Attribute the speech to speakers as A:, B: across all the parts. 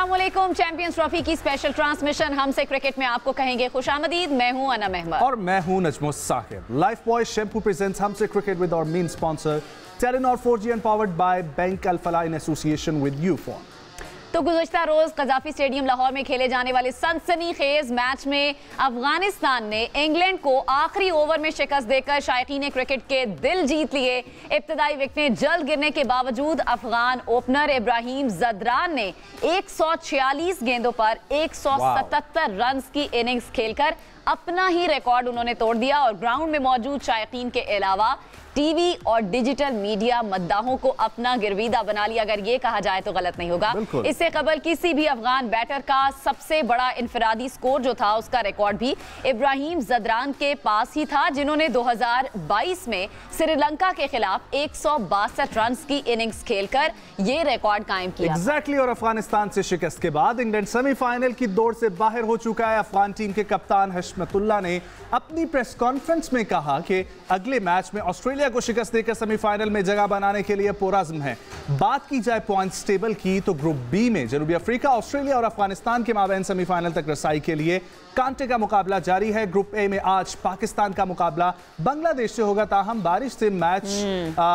A: अस्सलामुअलैकुम। Champions trophy की special transmission हमसे क्रिकेट में आपको कहेंगे खुशामदीद। मैं हूं अनम अहमद
B: और मैं हूं Najmus Sakib. Lifebuoy shampoo presents हमसे cricket with our main sponsor Telenor 4G and powered by bank Al Falah in association with Ufone.
A: तो गुज़श्ता रोज कज़ाफी स्टेडियम लाहौर में खेले जाने वाले सनसनीखेज मैच में अफगानिस्तान ने इंग्लैंड को आखिरी ओवर में शिकस्त देकर शायकीन क्रिकेट के दिल जीत लिए। इब्तदाई विकेटें जल्द गिरने के बावजूद अफगान ओपनर इब्राहिम जदरान ने 146 गेंदों पर 177 रन की इनिंग्स खेलकर अपना ही रिकॉर्ड उन्होंने तोड़ दिया और ग्राउंड में मौजूद शायकीन के अलावा टीवी और डिजिटल मीडिया मद्दाहों को अपना गिरवीदा बना लिया, अगर ये कहा जाए तो गलत नहीं होगा। इससे कबल किसी भी अफगान बैटर का सबसे बड़ा इनफरादी स्कोर जो था उसका रिकॉर्ड भी इब्राहिम जदरान के पास ही था, जिन्होंने 2022 में श्रीलंका के खिलाफ 162 रन की इनिंग्स खेलकर ये रिकॉर्ड कायम किया।
B: एग्जैक्टली। और अफगानिस्तान से शिकस्त के बाद इंग्लैंड सेमीफाइनल की दौड़ से बाहर हो चुका है। अफगान टीम के कप्तान हशमतुल्लाह ने अपनी प्रेस कॉन्फ्रेंस में कहा कि अगले मैच में ऑस्ट्रेलिया को शिकस्त देकर सेमीफाइनल में जगह बनाने के लिए पुरअज़्म है। बात की जाए पॉइंट्स टेबल की तो ग्रुप बी में जनूबी अफ्रीका, ऑस्ट्रेलिया और अफगानिस्तान के माबैन सेमीफाइनल तक रसाई के लिए कांटे का मुकाबला जारी है। ग्रुप ए में आज पाकिस्तान का मुकाबला बांग्लादेश से होगा, ताहम बारिश से मैच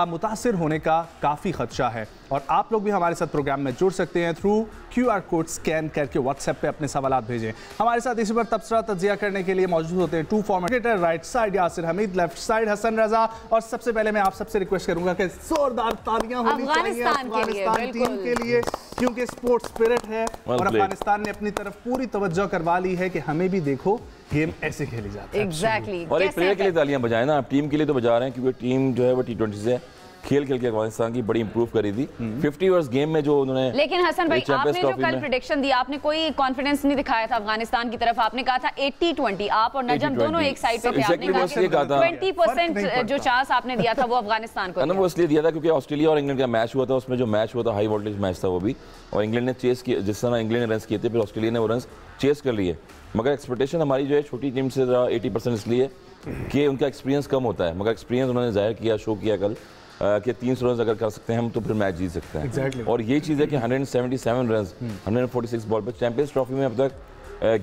B: मुतासिर होने का काफी खदशा है। और आप लोग भी हमारे साथ प्रोग्राम में जुड़ सकते हैं थ्रू QR कोड स्कैन करके व्हाट्सएप पे अपने सवाल भेजें। हमारे साथ इसी पर तबसरा तजिया करने के लिए मौजूद होते हैं two former cricketer, right side Yasir Hameed, left side Hasan Raza. और सबसे पहले मैं आप सबसे रिक्वेस्ट करूंगा कि जोरदार तालियां होनी चाहिए अफगानिस्तान टीम के लिए, क्योंकि स्पोर्ट्स स्पिरिट है और अफगानिस्तान ने अपनी तरफ पूरी तवज्जो करवा ली है कि हमें भी देखो गेम ऐसे खेली जाती है।
A: एग्जैक्टली।
C: और एक प्लेयर के लिए तालियां बजाएं ना, आप टीम के लिए तो बजा रहे हैं क्योंकि टीम जो है वो T20 से खेल के अफगानिस्तान की बड़ी इंप्रूव करी थी 50 ओवर्स गेम में जो उन्होंने।
A: लेकिन हसन भाई, आपने जो कल प्रेडिक्शन दी, आपने कोई कॉन्फिडेंस नहीं दिखाया था अफगानिस्तान की तरफ। आपने कहा था 80-20, आप और नजम दोनों एक साइड पे थे। आपने कहा 20% जो चांस आपने दिया था वो अफगानिस्तान को
C: वो इसलिए दिया था क्योंकि ऑस्ट्रेलिया और इंग्लैंड का मैच हुआ था, उसमें जो मैच हुआ था हाई वोल्टेज मैच था वो भी, और इंग्लैंड ने चेस किया। जिस तरह इंग्लैंड ने रन किए थे फिर ऑस्ट्रेलिया ने वो रन चेस कर लिए। मगर एक्सपेक्टेशन हमारी जो है छोटी टीम से 80% इसलिए कि उनका एक्सपीरियंस कम होता है, मगर एक्सपीरियंस उन्होंने जाहिर किया, शो किया कल कि 300 रन अगर कर सकते हैं हम तो फिर मैच जीत सकते हैं।
B: exactly.
C: और ये चीज़ है कि 177 रन 146 बॉल पर चैंपियंस ट्रॉफी में अब तक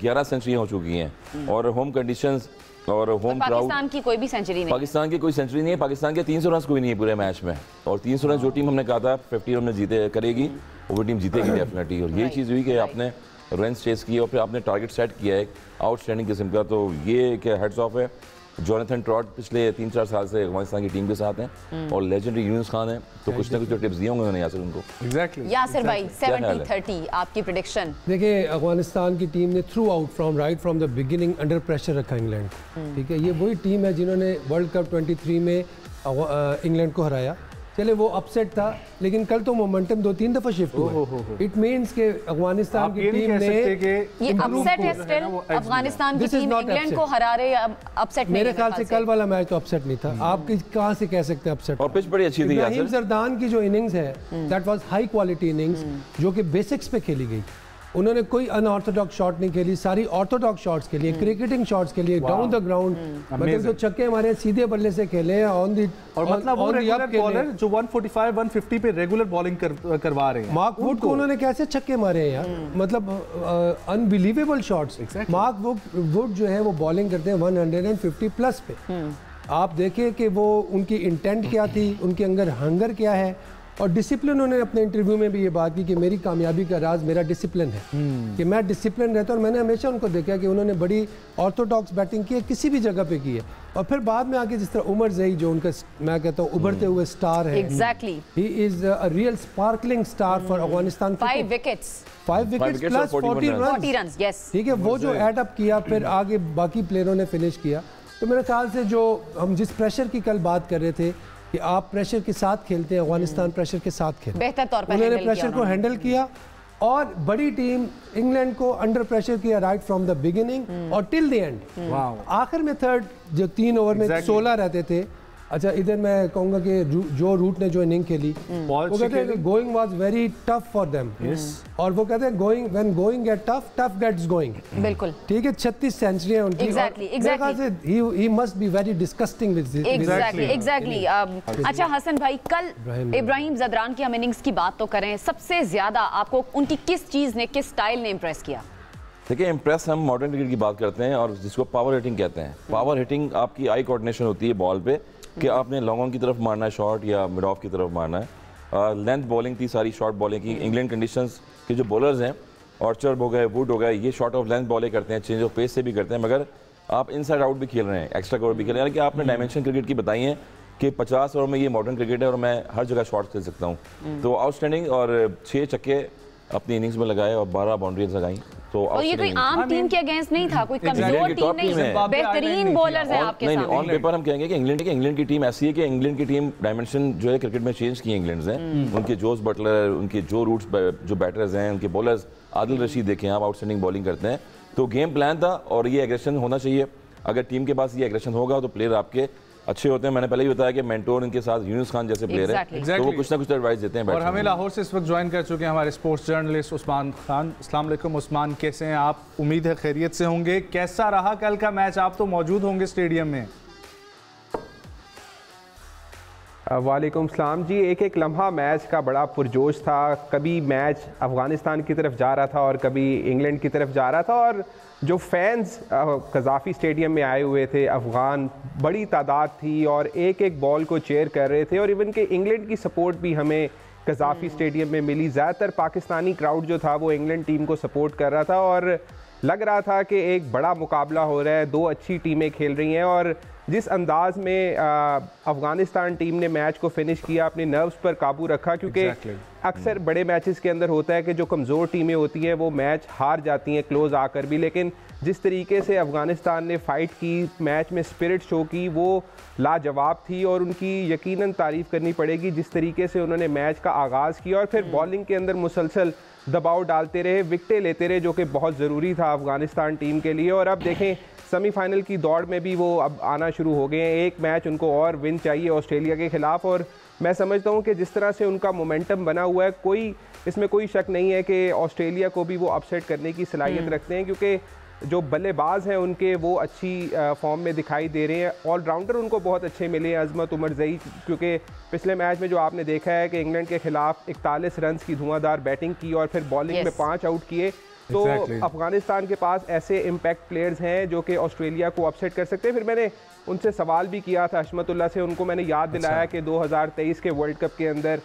C: 11 सेंचुरियाँ हो चुकी हैं और होम कंडीशंस और होम क्राउड।
A: पाकिस्तान की कोई भी सेंचुरी नहीं,
C: पाकिस्तान की कोई सेंचुरी नहीं है। पाकिस्तान के 300 रन कोई नहीं है पूरे मैच में, और 300 रन जो टीम हमने कहा था 50 रन में जीते करेगी वो टीम जीतेगी डेफिनेटली। और यही चीज़ हुई कि आपने रन चेस किया और फिर आपने टारगेट सेट किया है आउटस्टैंडिंग किस्म का, तो ये कि हेड्स ऑफ है। जोनाथन ट्रॉट पिछले 3-4 साल से अफगानिस्तान की टीम के साथ हैं और लेजेंडरी यूनुस खान है, तो कुछ ना कुछ तो टिप्स दिए होंगे उन्होंने यासिर उनको।
B: एग्जैक्टली।
A: यासिर भाई 70-30 आपकी प्रेडिक्शन।
D: देखिए, अफगानिस्तान की टीम ने through out from the beginning under pressure रखा इंग्लैंड। ठीक है, ये वही टीम है जिन्होंने वर्ल्ड कप 23 में इंग्लैंड को हराया। चले वो अपसेट था, लेकिन कल तो मोमेंटम 2-3 दफा शिफ्ट हुआ। इट मींस के अफगानिस्तान की टीम ने
A: ये अपसेट है स्टिल अफगानिस्तान की टीम इंग्लैंड को हरा रहे, अपसेट नहीं।
D: मेरे ख्याल से कल वाला मैच तो अपसेट नहीं था। आप कहां से कह सकते हैं अपसेट?
C: और पिच बड़ी अच्छी थी।
D: इब्राहिम जरदान की जो इनिंग्स है that was high quality innings, जो कि बेसिक्स पे खेली गई। उन्होंने कोई अनऑर्थोडॉक्स शॉट नहीं खेली, सारी ऑर्थोडॉक्स शॉट्स के लिए, क्रिकेटिंग शॉट्स के लिए, डाउन द ग्राउंड। मतलब जो छक्के हमारे सीधे बल्ले से खेले हैं ऑन दी,
B: और मतलब वो रेगुलर बॉलर जो 145-150 पे रेगुलर बॉलिंग करवा रहे हैं।
D: मार्क वुड को उन्होंने कैसे छक्के मारे हैं यार, मतलब अनबिलीवेबल शॉट्स। मार्क वुड जो है वो बॉलिंग करते हैं 150 प्लस पे। आप देखें कि वो उनकी इंटेंट क्या थी, उनके अंदर हंगर क्या है। और डिसिप्लिन, उन्होंने अपने इंटरव्यू में भी ये बात की कि मेरी कामयाबी का राज मेरा डिसिप्लिन है, कि मैं डिसिप्लिन रहता हूँ। और मैंने हमेशा उनको देखा कि उन्होंने बड़ी ऑर्थोडॉक्स बैटिंग की है, किसी भी जगह पे की है। और फिर बाद में आके जिस तरह उमर ज़ई जो उनका मैं कहता हूँ उभरते हुए स्टार है,
A: exactly,
D: he is a real sparkling star for Afghanistan.
A: 5 wickets
D: plus 40 run,
A: yes.
D: ठीक है, वो जो एड अप किया फिर आगे बाकी प्लेयरों ने फिनिश किया। तो मेरे ख्याल से जो हम जिस प्रेशर की कल बात कर रहे थे कि आप प्रेशर के साथ खेलते हैं, अफगानिस्तान प्रेशर के साथ खेलते,
A: बेहतर तौर पर
D: उन्होंने प्रेशर को हैंडल किया। और बड़ी टीम इंग्लैंड को अंडर प्रेशर किया राइट फ्रॉम द बिगिनिंग और टिल द एंड। आखिर में थर्ड जो 3 ओवर में 16 रहते थे, अच्छा, इधर मैं कहूँगा कि जो रूट ने जो इनिंग खेली वो कहते हैं going was very tough for them, और वो कहते हैं going when going get tough, tough gets going.
A: बिल्कुल
D: ठीक है, 36 सेंचुरी है उनकी। एग्जैक्टली ही must be very disgusting with this.
A: Exactly. अच्छा हसन भाई, कल इब्राहिम ज़दरान की हम इनिंग्स की बात तो करें, सबसे ज्यादा आपको उनकी किस चीज ने, किस स्टाइल ने इंप्रेस किया?
C: देखिए, इम्प्रेस हम मॉडर्न क्रिकेट की बात करते हैं और जिसको पावर हिटिंग कहते हैं। पावर हिटिंग आपकी आई कोऑर्डिनेशन होती है बॉल पे कि आपने लॉन्ग ऑन की तरफ मारना है शॉट या मिड ऑफ की तरफ मारना है। लेंथ बॉलिंग थी सारी, शॉर्ट बॉलिंग की। इंग्लैंड कंडीशंस के जो बॉलर्स हैं, ऑर्चर हो गए, वुड हो गए, ये शॉर्ट ऑफ लेंथ बॉलें करते हैं, चेंज ऑफ पेस से भी करते हैं, मगर आप इनसाइड आउट भी खेल रहे हैं, एक्स्ट्रा कवर भी खेल रहे हैं। यानी कि आपने डायमेंशन क्रिकेट की बताई है कि 50 ओवर में ये मॉडर्न क्रिकेट है और मैं हर जगह शॉट खेल सकता हूँ। तो आउटस्टैंडिंग, और 6 छक्के अपनी इनिंग्स में लगाए और 12 बाउंड्रीज लगाई। तो
A: और ये कोई आम टीम के अगेंस्ट नहीं था, कोई कमजोर टीम नहीं, बेहतरीन बॉलर्स हैं आपके सामने।
C: ऑन पेपर हम कहेंगे कि इंग्लैंड की टीम ऐसी है कि इंग्लैंड की टीम डायमेंशन जो है क्रिकेट में चेंज की इंग्लैंड ने। उनके जोस बटलर, उनके जो रूट्स जो बैटर्स हैं, उनके बॉलर्स, आदिल रशीद देखें आप, आउटस्टैंडिंग बॉलिंग करते हैं। तो गेम प्लान था और ये एग्रेशन होना चाहिए। अगर टीम के पास ये एग्रेशन होगा तो प्लेयर आपके अच्छे होते हैं। मैंने पहले ही बताया कि मेंटोर इनके साथ यूनुस खान जैसे प्लेयर है, तो वो कुछ ना कुछ एडवाइस देते हैं।
B: और हमें लाहौर से इस वक्त ज्वाइन कर चुके हैं हमारे स्पोर्ट्स जर्नलिस्ट उस्मान खान। अस्सलाम वालेकुम उस्मान, कैसे हैं आप? उम्मीद है खैरियत से होंगे। कैसा रहा कल का मैच? आप तो मौजूद होंगे स्टेडियम में।
E: वालेकुम सलाम जी। एक लम्हा मैच का बड़ा पुरजोश था। कभी मैच अफ़गानिस्तान की तरफ जा रहा था और कभी इंग्लैंड की तरफ जा रहा था, और जो फैंस कज़ाफ़ी स्टेडियम में आए हुए थे अफ़गान, बड़ी तादाद थी और एक बॉल को चेयर कर रहे थे। और इवन के इंग्लैंड की सपोर्ट भी हमें कज़ाफ़ी स्टेडियम में मिली। ज़्यादातर पाकिस्तानी क्राउड जो था वो इंग्लैंड टीम को सपोर्ट कर रहा था और लग रहा था कि एक बड़ा मुकाबला हो रहा है, दो अच्छी टीमें खेल रही हैं। और जिस अंदाज में अफ़गानिस्तान टीम ने मैच को फिनिश किया, अपने नर्व्स पर काबू रखा, क्योंकि अक्सर बड़े मैचेस के अंदर होता है कि जो कमज़ोर टीमें होती हैं वो मैच हार जाती हैं क्लोज आकर भी, लेकिन जिस तरीके से अफ़गानिस्तान ने फ़ाइट की, मैच में स्पिरिट शो की, वो लाजवाब थी। और उनकी यकीनन तारीफ़ करनी पड़ेगी जिस तरीके से उन्होंने मैच का आगाज़ किया और फिर बॉलिंग के अंदर मुसलसल दबाव डालते रहे, विकेटें लेते रहे, जो कि बहुत ज़रूरी था अफ़गानिस्तान टीम के लिए। और अब देखें सेमीफाइनल की दौड़ में भी वो अब आना शुरू हो गए हैं। एक मैच उनको और विन चाहिए ऑस्ट्रेलिया के ख़िलाफ़, और मैं समझता हूँ कि जिस तरह से उनका मोमेंटम बना हुआ है, इसमें कोई शक नहीं है कि ऑस्ट्रेलिया को भी वो अपसेट करने की सलाहियत रखते हैं, क्योंकि जो बल्लेबाज हैं उनके वो अच्छी फॉर्म में दिखाई दे रहे हैं। ऑलराउंडर उनको बहुत अच्छे मिले हैं, अजमत उमर ज़ई, क्योंकि पिछले मैच में जो आपने देखा है कि इंग्लैंड के खिलाफ 41 रन की धुआंधार बैटिंग की और फिर बॉलिंग में 5 आउट किए। तो अफगानिस्तान के पास ऐसे इम्पैक्ट प्लेयर्स हैं जो कि ऑस्ट्रेलिया को अपसेट कर सकते हैं। फिर मैंने उनसे सवाल भी किया था, अशमतुल्लाह से, उनको मैंने याद दिलाया कि 2023 के वर्ल्ड कप के अंदर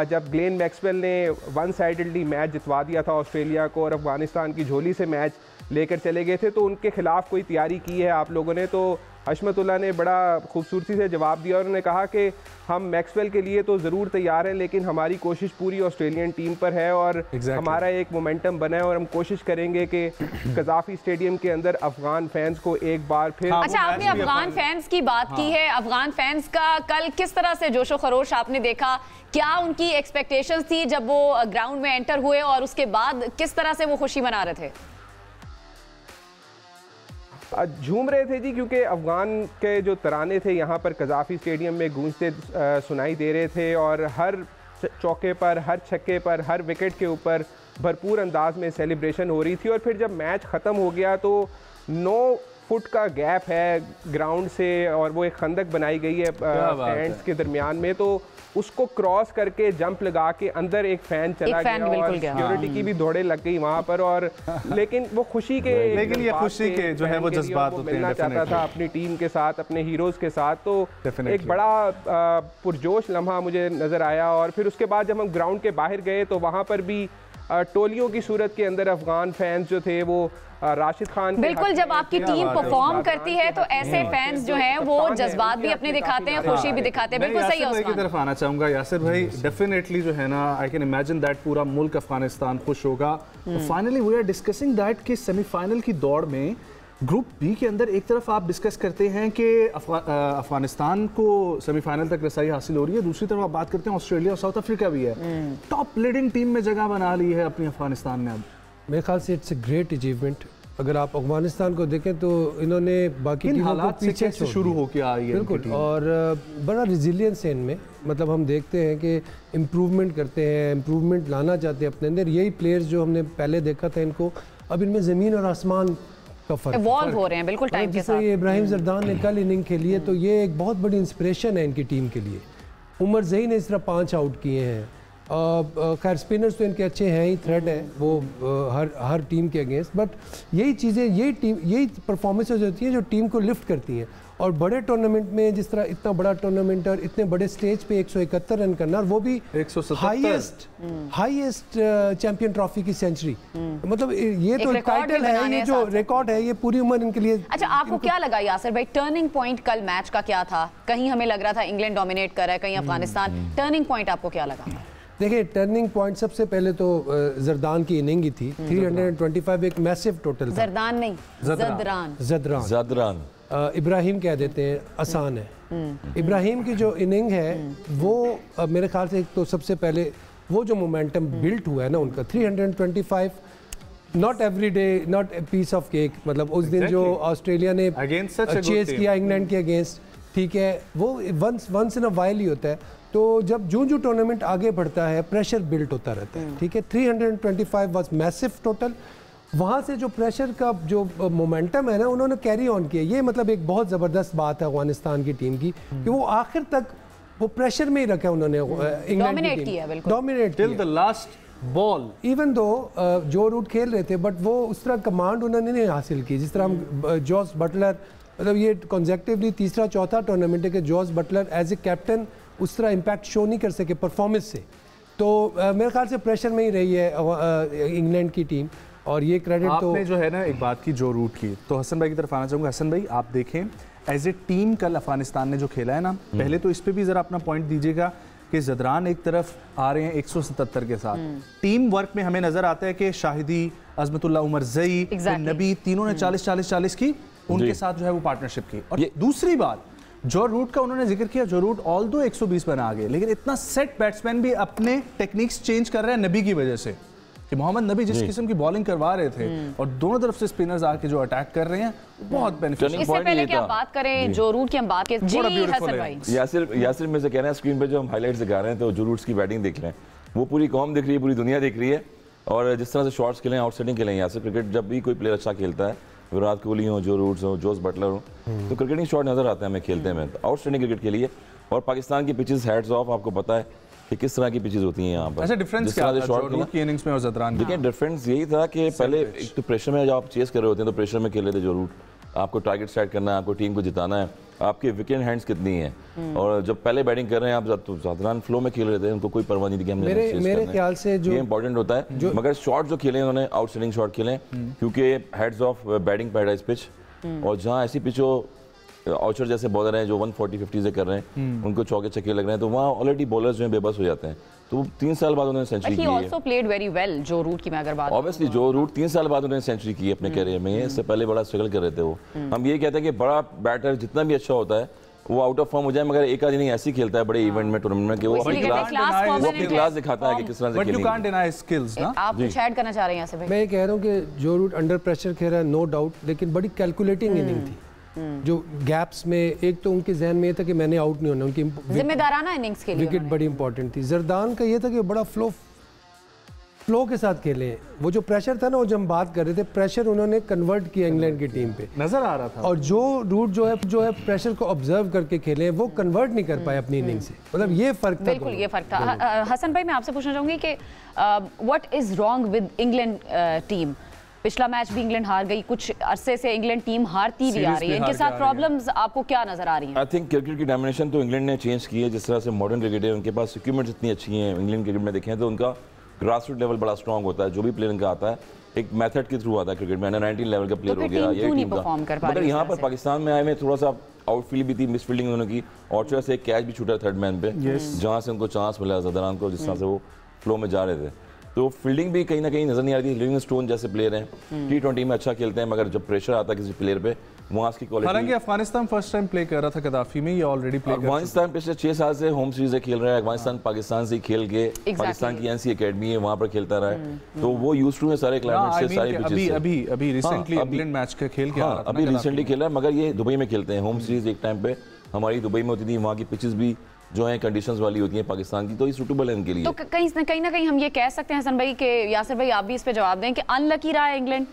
E: जब ग्लेन मैक्सवेल ने वन साइडेडली मैच जितवा दिया था ऑस्ट्रेलिया को और अफगानिस्तान की झोली से मैच लेकर चले गए थे, तो उनके खिलाफ कोई तैयारी की है आप लोगों ने? तो हशमतुल्लाह ने बड़ा खूबसूरती से जवाब दिया और उन्होंने कहा कि हम मैक्सवेल के लिए तो ज़रूर तैयार हैं, लेकिन हमारी कोशिश पूरी ऑस्ट्रेलियन टीम पर है और हमारा एक मोमेंटम बना है और हम कोशिश करेंगे कि कज़ाफ़ी स्टेडियम के अंदर अफगान फैंस को एक बार फिर।
A: अच्छा, आपने अफगान फैंस की बात की है, अफगान फैंस का कल किस तरह से जोशो खरोश आपने देखा? क्या उनकी एक्सपेक्टेशंस थी जब वो ग्राउंड में एंटर हुए और उसके बाद किस तरह से वो खुशी मना रहे थे?
E: झूम रहे थे जी, क्योंकि अफ़गान के जो तराने थे यहाँ पर कज़ाफ़ी स्टेडियम में गूंजते सुनाई दे रहे थे और हर चौके पर, हर छक्के पर, हर विकेट के ऊपर भरपूर अंदाज में सेलिब्रेशन हो रही थी। और फिर जब मैच ख़त्म हो गया तो 9 फुट का गैप है ग्राउंड से और वो एक खंदक बनाई गई है स्टैंड्स के दरमियान में, तो उसको क्रॉस करके जंप लगा के अंदर एक फैन चला गया और सिक्योरिटी की भी दौड़े लग गई वहां पर। और लेकिन वो खुशी के
B: जो है वो जज्बात होते हैं,
E: मिलना चाहता था अपनी टीम के साथ, अपने हीरोज के साथ, तो एक बड़ा पुरजोश लम्हा मुझे नजर आया। और फिर उसके बाद जब हम ग्राउंड के बाहर गए तो वहां पर भी टोलियों की सूरत के अंदर अफगान फैंस जो थे वो राशिद खान,
A: बिल्कुल जब आपकी टीम परफॉर्म करती है तो ऐसे फैंस जो हैं वो जज्बात भी अपने दिखाते हैं, खुशी भी दिखाते हैं। बिल्कुल सही है।
B: की तरफ आना चाहूंगा यासिर भाई, डेफिनेटली जो है ना, आई कैन इमेजिन दैट पूरा मुल्क अफगानिस्तान खुश होगा। Finally we are discussing that कि सेमीफाइनल की दौड़ में ग्रुप बी के अंदर एक तरफ आप डिस्कस करते हैं कि अफगानिस्तान को सेमीफाइनल तक रसाई हासिल हो रही है, दूसरी तरफ आप बात करते हैं ऑस्ट्रेलिया और साउथ अफ्रीका भी है। टॉप लीडिंग टीम में जगह बना ली है अपनी अफगानिस्तान ने। अब
D: मेरे ख्याल से इट्स ए ग्रेट अचीवमेंट अगर आप अफगानिस्तान को देखें तो इन्होंने बाकी
B: इन
D: टीमों को
B: हालात से
D: पीछे
B: कैसे शुरू होके आई है
D: बिल्कुल, और बड़ा रिजिलियंस है इनमें। मतलब हम देखते हैं कि इम्प्रूवमेंट करते हैं, इम्प्रूवमेंट लाना चाहते हैं अपने अंदर। यही प्लेयर्स जो हमने पहले देखा था इनको, अब इनमें ज़मीन और आसमान का फर्क
A: इवॉल्व हो रहे हैं बिल्कुल टाइम के साथ।
D: ये इब्राहिम जरदान ने कल इनिंग खेली है तो ये एक बहुत बड़ी इंस्पिरेशन है इनकी टीम के लिए। उमर ज़ई ने इस तरह 5 आउट किए हैं। खैर स्पिनर्स तो इनके अच्छे हैं ही, थ्रेट है वो हर टीम के अगेंस्ट, बट यही चीज़ें यही परफॉर्मेंसेज होती हैं जो टीम को लिफ्ट करती हैं। और बड़े टूर्नामेंट में जिस तरह इतना बड़ा टूर्नामेंट और इतने बड़े स्टेज पे 171 रन करना, और वो भी
B: 177
D: हाईएस्ट चैंपियन ट्रॉफी की सेंचुरी, मतलब ये तो टाइटल है, ये जो रिकॉर्ड है ये पूरी उम्र इनके लिए।
A: अच्छा, आपको क्या लगा यासिर भाई, टर्निंग पॉइंट कल मैच का क्या था? कहीं हमें लग रहा था इंग्लैंड डोमिनेट कर रहा है, कहीं अफगानिस्तान। टर्निंग पॉइंट आपको क्या लगा?
D: देखिए, टर्निंग पॉइंट सबसे पहले तो जरदान की इनिंग ही थी। 325 एक मैसिव टोटल था।
A: जरदान नहीं,
D: जदरान इब्राहिम कह देते हैं, आसान है। इब्राहिम की जो इनिंग है वो मेरे ख्याल से एक तो सबसे पहले वो जो मोमेंटम बिल्ट हुआ है ना उनका, 325 not every day, not a piece of cake. मतलब उस दिन जो ऑस्ट्रेलिया ने चेस किया इंग्लैंड के अगेंस्ट, ठीक है, वो once in a while he होता है। तो जब जो टूर्नामेंट आगे बढ़ता है प्रेशर बिल्ट होता रहता है, ठीक है। 325 वाज मैसिव टोटल। वहाँ से जो प्रेशर का जो मोमेंटम है ना उन्होंने कैरी ऑन किया। ये मतलब एक बहुत ज़बरदस्त बात है अफगानिस्तान की टीम की कि वो आखिर तक वो प्रेशर में ही रखा उन्होंने इंग्लैंड की team dominate
B: till the last ball.
D: Even though जो रूट खेल रहे थे, बट वो उस तरह कमांड उन्होंने नहीं हासिल की जिस तरह हम जॉस बटलर, मतलब ये कंसेक्टिवली तीसरा चौथा टूर्नामेंट है कि Jos Buttler as a captain उस तरह इम्पैक्ट शो नहीं कर सके परफॉर्मेंस से। तो मेरे ख्याल से प्रेशर में ही रही है इंग्लैंड की टीम, और ये क्रेडिट तो
B: आपने जो है ना एक बात की जो रूट की, तो हसन भाई की तरफ आना चाहूँगा। हसन भाई, आप देखें एज ए टीम कल अफगानिस्तान ने जो खेला है ना, पहले तो इस पे भी जरा अपना पॉइंट दीजिएगा कि जदरान एक तरफ आ रहे हैं 177 के साथ। टीम वर्क में हमें नजर आता है कि शाहिदी, अजमतुल्ला, उमर ज़ई, नबी, तीनों ने 40-40-40 की, उनके साथ जो है वो पार्टनरशिप की। और दूसरी बात, जो रूट का उन्होंने जिक्र किया, जो रूट ऑल दो 120 बना आ गए, लेकिन इतना सेट बैट्समैन भी अपने टेक्निक्स चेंज कर रहे हैं नबी की वजह से, कि मोहम्मद नबी जिस किस्म की बॉलिंग करवा रहे थे और दोनों तरफ से स्पिनर्स आके जो अटैक कर रहे हैं, बहुत बेनिफिशियल।
A: इससे पहले कि आप बात करें जो रूट की, हम बात करें जी हसन भाई।
C: यासिर में से कह रहे हैं स्क्रीन पे जो हम हाईलाइट्स दिखा रहे हैं, तो जो रूट्स की बैटिंग देख रहे हैं, वो पूरी कौम दिख रही है, पूरी दुनिया दिख रही है। और जिस तरह से शॉट्स खेलें, आउटस्टैंडिंग खेलें यासिर। क्रिकेट जब भी कोई प्लेयर अच्छा खेलता है, विराट कोहली हो, जो रूट्स हो, जोस बटलर हो, तो क्रिकेटिंग शॉट नजर आता है हमें खेलते में, आउटस्टैंडिंग क्रिकेट के लिए। और पाकिस्तान की पिचेस हैट्स ऑफ, आपको पता है कि किस तरह की पिचेस होती हैं यहाँ पर।
B: अच्छा, डिफरेंस क्या था रूट की इनिंग्स में और जदरान?
C: देखिए, डिफरेंस यही था कि पहले एक तो प्रेशर में जब आप चेस कर रहे होते हैं तो प्रेशर में खेल रहे थे जो रूट, आपको टारगेट सेट करना है, आपको टीम को जिताना है, आपके विकेट हैंड्स कितनी हैं। और जब पहले बैटिंग कर रहे हैं आप, तो जदरान फ्लो में खेल रहे थे, उनको कोई परवाह नहीं थी कि हमने
D: मेरे ख्याल से जो
C: ये इंपॉर्टेंट होता है। मगर शॉट जो खेले उन्होंने आउटस्टैंडिंग शॉट खेले, क्योंकि heads of batting paradise pitch, और जहाँ ऐसी पिच हो, आउचर जैसे बॉलर हैं जो 140-50 से कर रहे हैं, उनको चौके छक्के लग रहे हैं, तो वहाँ ऑलरेडी बॉलर्स जो हैं बेबस हो जाते हैं। तो 3 साल बाद उन्होंने सेंचुरी की है।
A: also played very well, जो रूट की मैं अगर बात
C: ऑब्वियसली जो रूट 3 साल बाद उन्होंने सेंचुरी की अपने करियर में, इससे पहले बड़ा स्ट्रगल कर रहे थे वो। हम ये कहते हैं कि बड़ा बैटर जितना भी अच्छा होता है वो आउट ऑफ फॉर्म हो जाए, मगर एक आध नहीं ऐसी खेलता है बड़े इवेंट में, टूर्नामेंट में, कि वो अपनी क्लास दिखाता है कि किस तरह से खेलेंगे।
B: But you can't deny skills ना।
A: आप कुछ ऐड करना चाह रहे हैं यहाँ से भाई?
D: मैं ये कह रहा हूँ कि जो रूट अंडर प्रेशर खेल रहा है, नो डाउट, लेकिन बड़ी कैलकुलेटिंग इनिंग थी। जो गैप्स में, एक तो उनके जहन में ये था कि मैंने आउट नहीं होना, उनकी
A: जिम्मेदाराना इनिंग्स के लिए
D: विकेट बड़ी इंपॉर्टेंट थी। जरदान का ये था कि बड़ा फ्लो के साथ खेले। वो जो प्रेशर था ना, वो जब हम बात कर रहे थे, प्रेशर उन्होंने कन्वर्ट किया इंग्लैंड की टीम पे,
B: नजर आ रहा था।
D: और जो रूट जो है प्रेशर को ऑब्जर्व करके खेले, वो कन्वर्ट नहीं कर पाए अपनी इनिंग से। मतलब ये फर्क था,
A: बिल्कुल ये फर्क था। हसन भाई, मैं आपसे पूछना चाहूंगी कि what is wrong with England team? पिछला मैच भी इंग्लैंड हार गई, कुछ अरसे से इंग्लैंड टीम हारती भी आ रही है, इनके साथ प्रॉब्लम्स आपको क्या नजर आ रही हैं?
C: आई थिंक क्रिकेट की डायमेंशन तो इंग्लैंड ने चेंज की है। जिस तरह से मॉडर्न क्रिकेट है, उनके पास इक्विपमेंट्स इतनी अच्छी हैं। इंग्लैंड क्रिकेट में देखें तो उनका ग्रास रूट लेवल बड़ा स्ट्रॉन्ग होता है। जो भी प्लेयर इनका आता है एक मेथड के थ्रू आता है क्रिकेट में। अंडर 19 लेवल का प्लेयर हो गया ये टीम का, मगर यहाँ पर पाकिस्तान में आए में थोड़ा सा आउटफील्ड भी थी, मिसफील्डिंग उन्होंने की, और थोड़ा से एक कैच भी छूटा थर्ड मैन पे, जहाँ से उनको चांस मिला जदरान को, जिस तरह से वो फ्लो में जा रहे थे। तो फील्डिंग भी कहीं ना कहीं नजर नहीं आ रही थी। लिविंगस्टोन जैसे प्लेयर हैं, T20 में अच्छा खेलते हैं, मगर जब प्रेशर आता है किसी प्लेयर पे, वहाँ की क्वालिटी।
B: हालांकि अफगानिस्तान फर्स्ट टाइम प्ले कर रहा था कदाफी में, ये ऑलरेडी प्ले
C: अफगानिस्तान पिछले 6 साल से होम सीरीज खेल रहा है। अफगानिस्तान पाकिस्तान से खेल के पाकिस्तान की एनसी एकेडमी है वहाँ पर खेलता रहा है, तो वो यूज्ड टू है सारे क्लाइमेट से, सारे पिचेस से।
B: अभी रिसेंटली इंग्लैंड मैच का खेल के आ रहा था,
C: अभी रिसेंटली खेला है, मगर ये दुबई में खेलते हैं होम सीरीज। एक टाइम पे हमारी दुबई में होती थी, वहाँ की पिचेस भी जो है कंडीशंस वाली होती हैं पाकिस्तान की, तो ये सूटेबल है इनके लिए।
A: तो कहीं ना कहीं हम ये कह सकते हैं हसन भाई के, यासिर भाई आप भी इस पे जवाब दें कि अनलकी रहा है इंग्लैंड,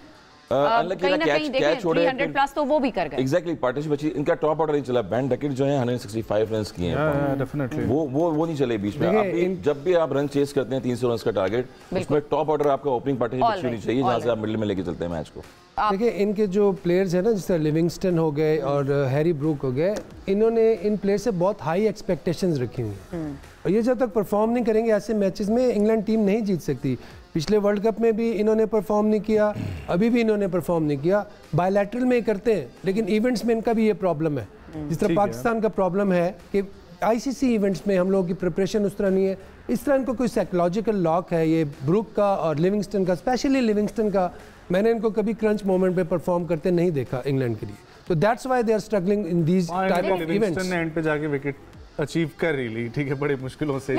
A: कहीं ना कहीं देखें 300 प्लस तो वो भी कर गए।
C: एग्जैक्टली, पार्टनरशिप अच्छी, इनका टॉप ऑर्डर नहीं चला। बैन डकेट जो है 165 रन किए हैं,
B: डेफिनेटली
C: वो नहीं चले बीच में। जब भी आप रन चेस करते हैं 300 रन का टारगेट, उसमें टॉप ऑर्डर आपका ओपनिंग पार्टनरशिप अच्छी होनी चाहिए, जहां से आप मिडिल में लेके चलते हैं मैच को।
D: देखिए इनके जो प्लेयर्स हैं ना, जिस तरह लिविंगस्टन हो गए और हैरी ब्रूक हो गए, इन्होंने इन प्लेयर से बहुत हाई एक्सपेक्टेशंस रखी हुई हैं, और ये जब तक परफॉर्म नहीं करेंगे ऐसे मैचेस में इंग्लैंड टीम नहीं जीत सकती। पिछले वर्ल्ड कप में भी इन्होंने परफॉर्म नहीं किया, अभी भी इन्होंने परफॉर्म नहीं किया। बायलैटरल में करते हैं, लेकिन इवेंट्स में इनका भी ये प्रॉब्लम है, जिस तरह पाकिस्तान का प्रॉब्लम है कि आईसीसी इवेंट्स में हम लोगों की प्रिपरेशन उस तरह नहीं है। इस तरह इनको कोई साइकोलॉजिकल लॉक है ये ब्रूक का और लिविंगस्टन का, स्पेशली लिविंगस्टन का। मैंने इनको कभी क्रंच मोमेंट पे परफॉर्म करते नहीं देखा इंग्लैंड के लिए, तो that's why they are struggling in these type of events.
B: Livingstone ने एंड पे जाके विकेट अचीव कर ली, ठीक है, बड़े मुश्किलों से।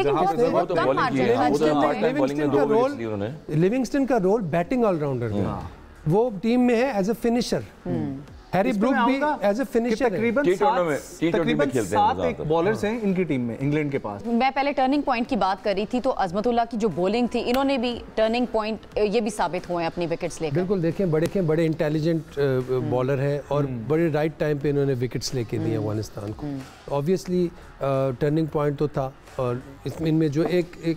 D: लिविंगस्टन का रोल बैटिंग ऑलराउंडर है, वो टीम में है as a finisher. Harry Brook भी एज ए फिनिशर है।
B: तकरीबन 7 एक बॉलर्स हैं इनकी टीम में इंग्लैंड के पास।
A: मैं पहले टर्निंग पॉइंट की बात कर रही थी, तो अजमतुल्लाह की जो बॉलिंग थी, इन्होंने भी टर्निंग पॉइंट ये भी साबित हुए हैं अपनी विकेट्स लेकर।
D: बिल्कुल, देखें बड़े इंटेलिजेंट बॉलर हैं और बड़े राइट टाइम पे इन्होंने विकेट्स लेके दिए अफगानिस्तान को। ऑब्वियसली टर्निंग पॉइंट तो था, और इनमें जो एक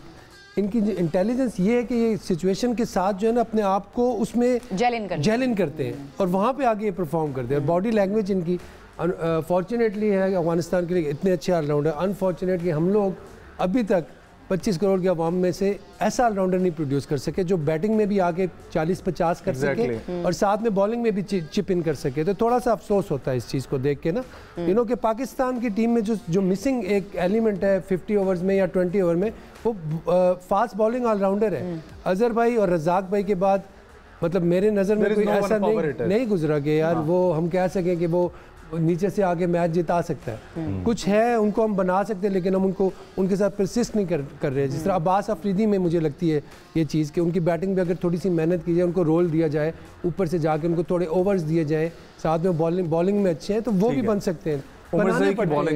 D: इनकी इंटेलिजेंस ये है कि ये सिचुएशन के साथ जो है ना अपने आप को उसमें जेल इन करते हैं और वहाँ पे आगे परफॉर्म करते हैं। और बॉडी लैंग्वेज इनकी फॉर्चुनेटली है कि अफगानिस्तान के लिए इतने अच्छे ऑलराउंडर। अनफॉर्चुनेट कि हम लोग अभी तक 25 करोड़ के अवाम में से ऐसा ऑलराउंडर नहीं प्रोड्यूस कर सके जो बैटिंग में भी आगे 40-50 कर सके और साथ में बॉलिंग में भी चिप इन कर सके। तो थोड़ा सा अफसोस होता है इस चीज़ को देख के ना, यू नो कि पाकिस्तान की टीम में जो मिसिंग एक एलिमेंट है 50 ओवर्स में या 20 ओवर में, वो फास्ट बॉलिंग ऑलराउंडर है। अजहर भाई और रज़ाक भाई के बाद मतलब मेरे नज़र में कोई ऐसा नहीं गुजरा कि यार वो हम कह सकें कि वो नीचे से आगे मैच जिता सकता है। कुछ है उनको हम बना सकते हैं, लेकिन हम उनको उनके साथ परसिस्ट नहीं कर रहे। जिस तरह अब्बास अफरीदी में मुझे लगती है ये चीज़ कि उनकी बैटिंग पे अगर थोड़ी सी मेहनत की जाए, उनको रोल दिया जाए, ऊपर से जाके उनको थोड़े ओवर्स दिए जाए, साथ में बॉलिंग में अच्छे हैं, तो वो भी बन सकते हैं।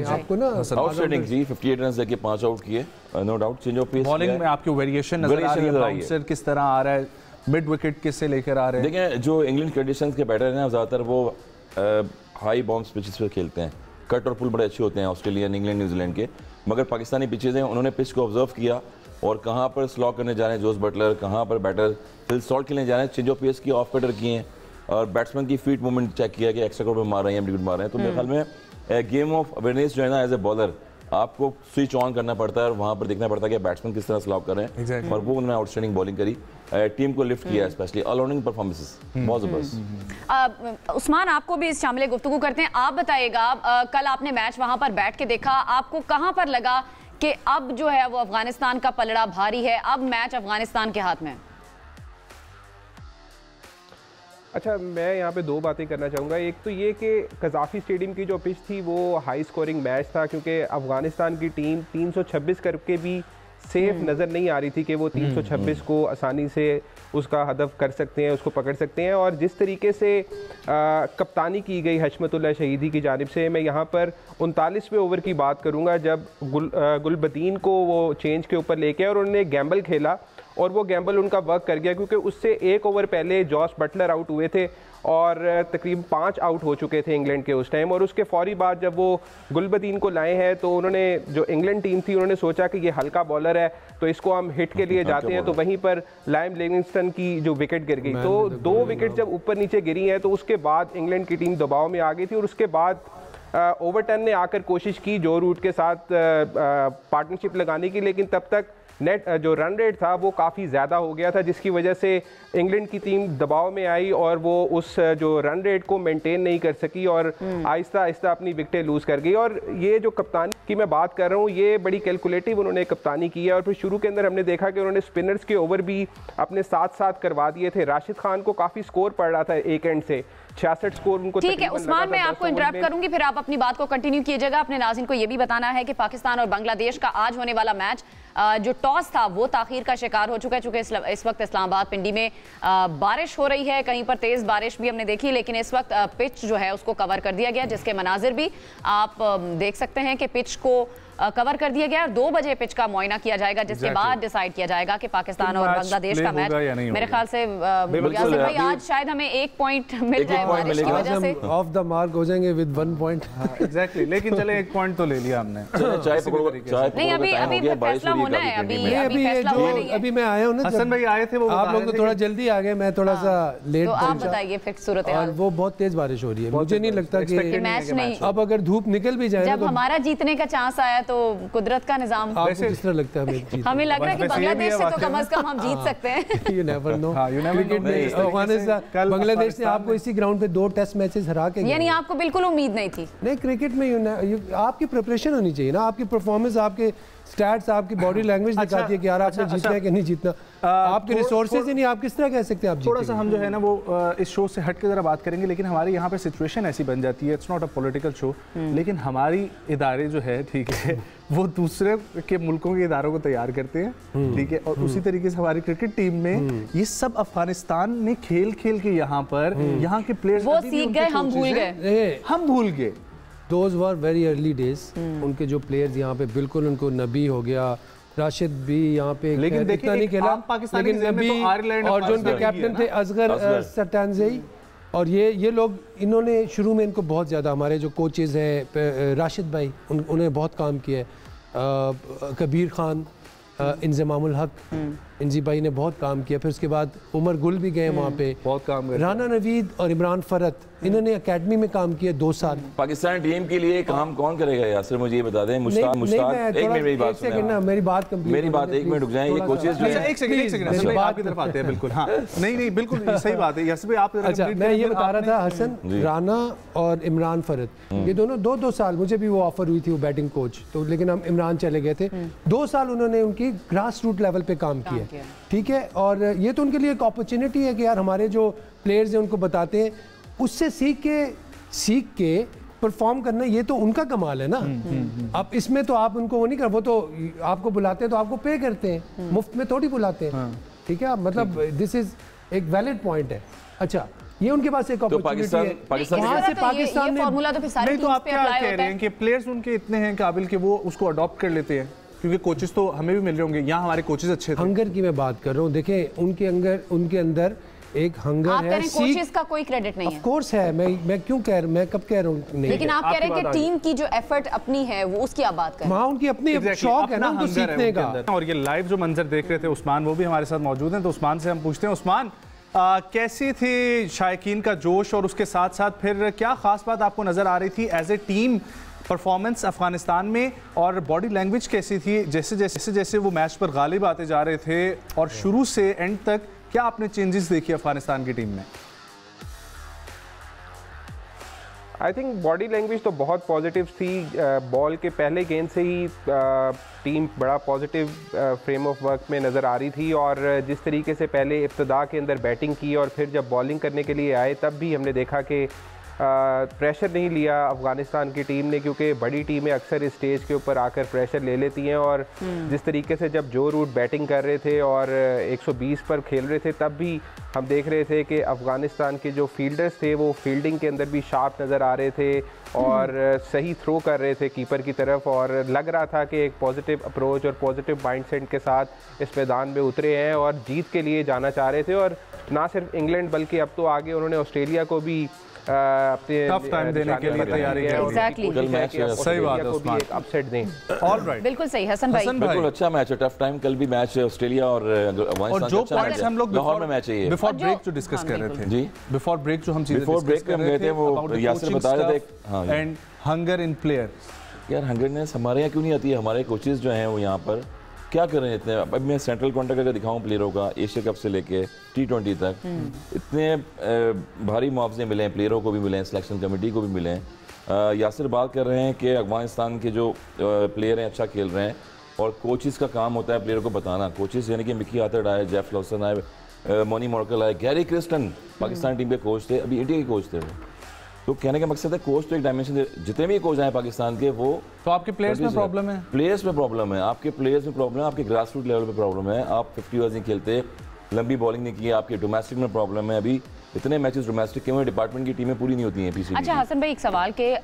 D: आपको ना
C: आउटस्टैंडिंग जी 58 रन लेके 5 आउट किए, no doubt. Change of pace
B: bowling में आपको वेरिएशन नजर आ रही है, बाउंसर किस तरह आ रहा है, मिड विकेट किससे लेकर आ रहे हैं।
C: देखिए जो इंग्लैंड कंडीशंस के बैटर हैं ज़्यादातर वो हाई बाउंस पिचेस पे खेलते हैं। कट और पुल बड़े अच्छे होते हैं ऑस्ट्रेलियन, इंग्लैंड, न्यूजीलैंड के। मगर पाकिस्तानी पिचेस हैं, उन्होंने पिच को ऑब्जर्व किया और कहाँ पर स्लॉ करने जा रहे हैं जोस बटलर, कहाँ पर बैटर फिल सॉल्ट खेलने जा रहे हैं, चेंज ऑफ पेस की ऑफ कटर किए हैं और बैट्समैन की फीट मूवमेंट चेक किया कि एक्स्ट्रा कवर में मार रहे हैं या विकेट मार रहे हैं। तो मेरे ख्याल में गेम ऑफ अवेयरनेस जो है ना एज ए बॉलर आपको स्विच ऑन करना पड़ता है और वहाँ पर देखना पड़ता है कि बैट्समैन किस तरह स्लॉप कर रहे हैं। और वो उन्होंने आउटस्टैंडिंग बॉलिंग करी, टीम को लिफ्ट किया, स्पेशली ऑलराउंडिंग परफॉर्मेंसेस बहुत जबरदस्त।
A: उस्मान आपको भी इस शामिल गुफ्तगू करते हैं, आप बताइएगा कल आपने मैच वहाँ पर बैठ के देखा, आपको कहाँ पर लगा कि अब जो है वो अफगानिस्तान का पलड़ा भारी है, अब मैच अफगानिस्तान के हाथ में?
E: अच्छा, मैं यहाँ पे 2 बातें करना चाहूँगा। एक तो ये कि कज़ाफ़ी स्टेडियम की जो पिच थी वो हाई स्कोरिंग मैच था, क्योंकि अफ़गानिस्तान की टीम 326 करके भी सेफ नज़र नहीं आ रही थी कि वो 326 को आसानी से उसका हदफ कर सकते हैं, उसको पकड़ सकते हैं। और जिस तरीके से कप्तानी की गई हशमतुल्लाह शहीदी की जानिब से, मैं यहाँ पर 39वें ओवर की बात करूँगा जब गुलबदीन को वो चेंज के ऊपर लेके और उन्होंने गैम्बल खेला और वो गैम्बल उनका वर्क कर गया, क्योंकि उससे 1 ओवर पहले जॉस बटलर आउट हुए थे और तकरीबन 5 आउट हो चुके थे इंग्लैंड के उस टाइम। और उसके फौरी बाद जब वो गुलबदीन को लाए हैं तो उन्होंने, जो इंग्लैंड टीम थी, उन्होंने सोचा कि ये हल्का बॉलर है तो इसको हम हिट के लिए जाते हैं, तो वहीं पर लाइम लिविंगस्टन की जो विकेट गिर गई, तो 2 विकेट जब ऊपर नीचे गिरी हैं तो उसके बाद इंग्लैंड की टीम दबाव में आ गई थी। और उसके बाद ओवरटन ने आकर कोशिश की जो रूट के साथ पार्टनरशिप लगाने की, लेकिन तब तक नेट जो रन रेट था वो काफ़ी ज़्यादा हो गया था, जिसकी वजह से इंग्लैंड की टीम दबाव में आई और वो उस जो रन रेट को मेंटेन नहीं कर सकी और आहिस्ता आहिस्ता अपनी विकेटें लूज़ कर गई। और ये जो कप्तानी की मैं बात कर रहा हूँ, ये बड़ी कैलकुलेटिव उन्होंने कप्तानी की है। और फिर शुरू के अंदर हमने देखा कि उन्होंने स्पिनर्स के ओवर भी अपने साथ साथ करवा दिए थे। राशिद खान को काफ़ी स्कोर पड़ रहा था एक एंड से, 66 स्कोर उनको।
A: ठीक है उस्मान, मैं आपको इंटरप्ट करूंगी, फिर आप अपनी बात को कंटिन्यू कीजिएगा। अपने नाज़रीन को ये भी बताना है कि पाकिस्तान और बांग्लादेश का आज होने वाला मैच जो टॉस था वो ताखीर का शिकार हो चुका है, चूंकि इस वक्त इस्लामाबाद पिंडी में बारिश हो रही है, कहीं पर तेज बारिश भी हमने देखी, लेकिन इस वक्त पिच जो है उसको कवर कर दिया गया, जिसके मनाजिर भी आप देख सकते हैं कि पिच को कवर कर दिया गया और 2 बजे पिच का मुआयना किया जाएगा, जिसके बाद डिसाइड किया जाएगा कि पाकिस्तान और बांग्लादेश का मैच, मेरे ख्याल से यासिर भाई आज शायद हमें 1 पॉइंट मिल जाए बारिश की वजह से,
D: ऑफ द मार्क हो जाएंगे विद 1 पॉइंट।
B: एग्जैक्टली, लेकिन चले 1 पॉइंट तो ले लिया हमने।
A: नहीं अभी फैसला होना है,
D: अभी मैं आया हूँ ना,
B: हसन भाई आए थे, वो
D: आप लोग तो थोड़ा जल्दी आ गए, मैं थोड़ा सा लेट।
A: तो आप बताइए फिर सूरत हाल।
D: वो बहुत तेज बारिश हो रही है, मुझे नहीं लगता कि
A: मैच नहीं,
D: अब अगर धूप निकल भी जाए,
A: जब हमारा जीतने का चांस आया तो कुदरत का निजाम,
D: आपको किस तरह लगता है?
A: हमें लग रहा है कि बांग्लादेश से तो कम से कम हम जीत सकते हैं।
D: You never know। क्रिकेट में बांग्लादेश ने आपको इसी ग्राउंड पे 2 टेस्ट मैचेस हरा के,
A: यानी आपको बिल्कुल उम्मीद नहीं थी?
D: नहीं, क्रिकेट में आपकी प्रिपरेशन होनी चाहिए ना, आपकी परफॉर्मेंस, आपके स्टैट्स, आपकी बॉडी लैंग्वेज दिखाती है कि यार आपने जीतना है कि नहीं जीतना। आपके रिसोर्सेज ही नहीं, आप किस तरह कह सकते हैं आप?
B: थोड़ा सा हम जो है ना वो इस शो से हट के जरा बात करेंगे, लेकिन हमारे यहाँ पे सिचुएशन ऐसी बन जाती है, it's not a political show, लेकिन हमारी इदारे जो है, ठीक है, वो दूसरे के मुल्कों के इदारों को तैयार करते हैं, ठीक है, और उसी तरीके से हमारी क्रिकेट टीम में ये सब अफगानिस्तान ने खेल के यहाँ पर यहाँ के प्लेयर्स
A: वो सीख गए, हम
B: भूल गए।
D: Those were very early days। उनके जो प्लेयर्स यहाँ पे बिल्कुल, उनको नबी हो गया, राशिद भी यहाँ पे
B: लेकिन
D: इतना नहीं खेला, लेकिन नबी और जो उनके कैप्टन थे असगर सटानज़ई, और ये लोग, इन्होंने शुरू में इनको बहुत ज़्यादा, हमारे जो कोचेज़ हैं राशिद भाई, उन्हें बहुत काम किया है, कबीर खान, इंज़मामुल हक, इंजी भाई ने बहुत काम किया, फिर उसके बाद उमर गुल भी गए वहाँ पे,
B: बहुत काम किया,
D: राना नवीद और इमरान फरत, इन्होंने एकेडमी में काम किया 2 साल।
C: पाकिस्तान टीम के लिए काम कौन करेगा यासिर, मुझे ये बता दें। मुश्ताक एक मिनट, मेरी बात सुनिए,
D: मेरी बात कंप्लीट,
C: मेरी बात 1 मिनट रुक जाएं। ये कोचेस जो है,
B: एक सेकंड आपकी तरफ आते हैं, बिल्कुल, हाँ, नहीं बिल्कुल सही बात है यासिर भाई, आप
D: अच्छा, मैं ये बता रहा था, हसन, राना और इमरान फरत, ये दोनों 2 साल, मुझे भी वो ऑफर हुई थी, वो बैटिंग कोच, तो लेकिन हम इमरान चले गए थे, 2 साल उन्होंने उनकी ग्रास रूट लेवल पे काम किया, ठीक है, और ये तो उनके लिए एक अपॉर्चुनिटी है कि यार हमारे जो प्लेयर्स हैं उनको बताते हैं, उससे सीख के परफॉर्म करना, ये तो उनका कमाल है ना। अब इसमें तो आप उनको वो नहीं कर, वो तो आपको बुलाते हैं तो आपको पे करते हैं, मुफ्त में थोड़ी बुलाते हैं, ठीक है, मतलब दिस इज एक वैलिड पॉइंट है। अच्छा, ये उनके पास एक अपॉर्चुनिटी है,
A: वहाँ से पाकिस्तान ने फॉर्मूला तो फिर सारी
B: नहीं, तो आप क्या कह रहे हैं कि प्लेयर्स उनके इतने हैं काबिल कि वो उसको अडॉप्ट कर लेते हैं, क्योंकि कोचेस तो हमें भी मिल रहे होंगे, यहाँ हमारे कोचेस अच्छे थे।
D: हंगर की मैं बात कर रहा हूँ, देखें उनके अंदर एक हंगर
A: आप है, कोचेस का कोई क्रेडिट नहीं है।
D: ऑफ कोर्स है, मैं क्यों कह रहा हूँ, मैं कब कह रहा हूँ नहीं,
A: लेकिन आप कह रहे हैं कि टीम की जो एफर्ट अपनी है वो उसकी आप बात कर रहे हैं।
D: वहाँ उनकी अपनी शौक है ना उनको सीखने का।
B: और ये लाइव जो मंजर देख रहे थे उस्मान, वो भी हमारे साथ मौजूद हैं, तो उस्मान से हम पूछते हैं, उस्मान कैसी थी शायकीन का जोश, और उसके साथ साथ फिर क्या खास बात आपको नजर आ रही थी as a team performance Afghanistan में, और बॉडी लैंग्वेज कैसी थी जैसे वो मैच पर गालिब आते जा रहे थे, और शुरू से एंड तक क्या आपने चेंजेस देखी अफगानिस्तान की टीम में?
E: आई थिंक बॉडी लैंग्वेज तो बहुत पॉजिटिव थी, बॉल के पहले गेंद से ही टीम बड़ा पॉजिटिव फ्रेम ऑफ वर्क में नज़र आ रही थी, और जिस तरीके से पहले इब्तदा के अंदर बैटिंग की और फिर जब बॉलिंग करने के लिए आए, तब भी हमने देखा कि प्रेशर नहीं लिया अफ़गानिस्तान की टीम ने, क्योंकि बड़ी टीमें अक्सर इस स्टेज के ऊपर आकर प्रेशर ले लेती हैं, और जिस तरीके से जब जो रूट बैटिंग कर रहे थे और 120 पर खेल रहे थे, तब भी हम देख रहे थे कि अफ़गानिस्तान के जो फील्डर्स थे वो फील्डिंग के अंदर भी शार्प नज़र आ रहे थे और सही थ्रो कर रहे थे कीपर की तरफ, और लग रहा था कि एक पॉजिटिव अप्रोच और पॉजिटिव माइंडसेट के साथ इस मैदान में उतरे हैं और जीत के लिए जाना चाह रहे थे। और ना सिर्फ इंग्लैंड बल्कि अब तो आगे उन्होंने ऑस्ट्रेलिया को भी अपने
B: टफ टाइम देने के लिए तैयारी की है।
A: एग्जैक्टली,
C: कल मैच
B: सही बात है उस्मान,
E: एक अपसेट दें।
B: ऑलराइट,
A: बिल्कुल सही हसन भाई,
C: बिल्कुल अच्छा मैच है, टफ टाइम। कल भी मैच है ऑस्ट्रेलिया और अफगानिस्तान
B: जो
C: का अच्छा
B: पॉइंट्स हम लोग
C: लाहौर में मैच है ये।
B: बिफोर ब्रेक जो डिस्कस कर रहे थे,
C: जी
B: बिफोर ब्रेक जो हम चीजें
C: बिफोर ब्रेक हम गए थे, वो यासिर बता रहे थे, हां,
B: एंड हंगर इन प्लेयर।
C: यार हंगरनेस हमारे यहाँ क्यों नहीं आती है? हमारे कोचेस जो हैं वो यहाँ पर क्या कर रहे हैं इतने? अब मैं सेंट्रल कॉन्ट्रैक्ट अगर दिखाऊं प्लेयरों का, एशिया कप से लेके T20 तक इतने भारी मुआवजे मिले हैं, प्लेयरों को भी मिले हैं, सिलेक्शन कमेटी को भी मिले हैं। यासिर बात कर रहे हैं कि अफगानिस्तान के जो प्लेयर हैं अच्छा खेल रहे हैं, और कोचेस का काम होता है प्लेयर को बताना। कोचेस यानी कि मिकी आतर्ड आए, जेफ लॉसन आए, मोनी मॉर्कल आए, गैरी क्रिस्टन पाकिस्तान टीम के कोच थे, अभी इंडिया के कोच थे वो। तो कहने का मकसद है कोच तो एक डायमेंशन, जितने भी कोच आए पाकिस्तान के वो
B: तो आपके प्लेयर्स में प्रॉब्लम है,
C: प्लेयर्स में प्रॉब्लम है, आपके प्लेयर्स में प्रॉब्लम है, आपके ग्रास रूट लेवल पे प्रॉब्लम है, आप 50 ओवर्स नहीं खेलते, लंबी बॉलिंग नहीं की, आपके डोमेस्टिक में प्रॉब्लम है। अभी इतने मैचेस डोमेस्टिक के हुए डिपार्टमेंट की टीमें पूरी नहीं होती हैं पीसीबी।
A: अच्छा हसन भाई, एक सवाल के